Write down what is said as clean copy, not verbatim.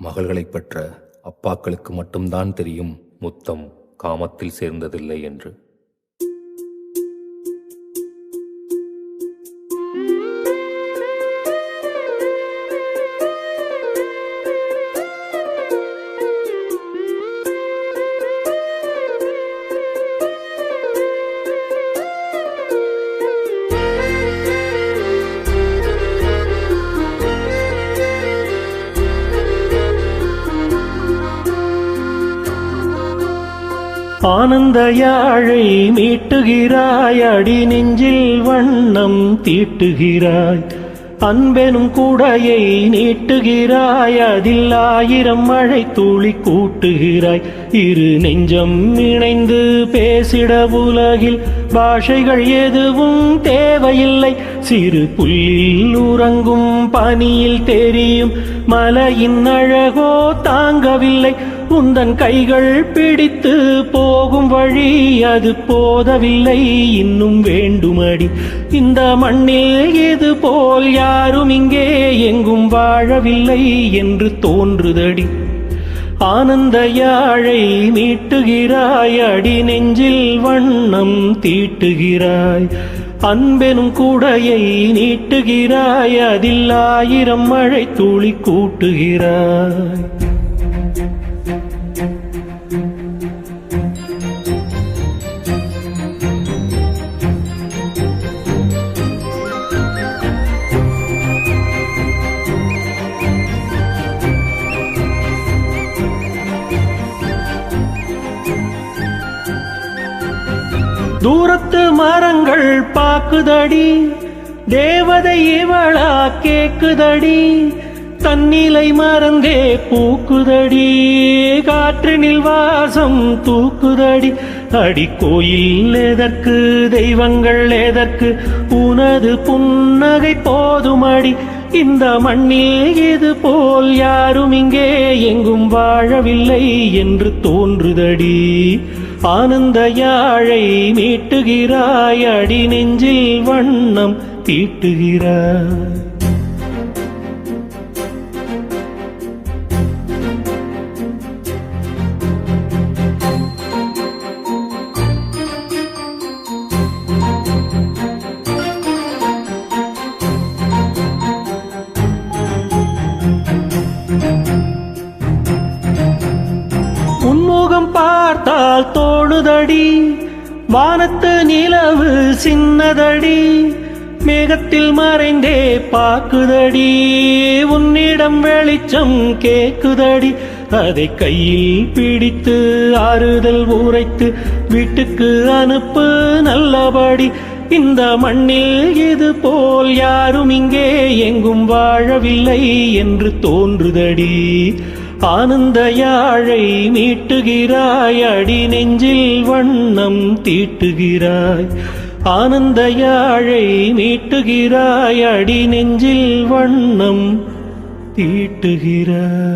மகள்களைப் பெற்ற அப்பாக்களுக்கு மட்டும்தான் தெரியும் முத்தம் காமத்தில் சேர்ந்ததில்லை என்று. ஆனந்த யாழை மீட்டுகிறாய், அடி நெஞ்சில் வண்ணம் தீட்டுகிறாய், அன்பெனும் கூடையை நீட்டுகிறாய், அதில் 1000 மழை துளி கூட்டுகிறாய். இரு நெஞ்சம் இணைந்து பேசிட உலகில் பாஷைகள் எதுவும் தேவையில்லை. சிறு புல்லில் உறங்கும் பனியில் தெரியும் மலையின் அழகோ தாங்கவில்லை. உந்தன் கைகள் பிடித்து போகும் வழி அது போதவில்லை, இன்னும் வேண்டுமடி. இந்த மண்ணில் இது போல் யாரும் இங்கே எங்கும் வாழவில்லை என்று தோன்றுதடி. ஆனந்த யாழை மீட்டுகிறாய், அடி நெஞ்சில் வண்ணம் தீட்டுகிறாய், அன்பெனும் கூடையை நீட்டுகிறாய், அதில் 1000 மழை துளி கூட்டுகிறாய். தூரத்து மரங்கள் பாக்குதடி, தேவதை இவளா கேக்குதடி, தன்னிலை மறந்தே பூக்குதடி, காற்றினில் வாசம் தூக்குதடி. அடி கோயில் எதற்கு, தெய்வங்கள் எதற்கு, உனது புன்னகை போதுமடி. இந்த மண்ணில் இது போல் யாரும் இங்கே எங்கும் வாழவில்லை என்று தோன்றுதடி. ஆனந்த யாழை மீட்டுகிறாய், அடி நெஞ்சில் வண்ணம் தீட்டுகிறாய். உன்முகம் பார்த்தால் தோணுதடி, வானத்து நிலவு சின்னதடி, மேகத்தில் மறைந்தே பாக்குதடி, உன்னிடம் வெளிச்சம் கேக்குதடி. அதை கையில் பிடித்து ஆறுதல் உரைத்து வீட்டுக்கு அனுப்பு நல்லபடி. இந்த மண்ணில் இது போல் யாரும் இங்கே எங்கும் வாழவில்லை என்று தோன்றுதடி. ஆனந்த யாழை மீட்டுகிறாய், அடி நெஞ்சில் வண்ணம் தீட்டுகிறாய், ஆனந்த யாழை மீட்டுகிறாய், அடி நெஞ்சில் வண்ணம் தீட்டுகிறாய்.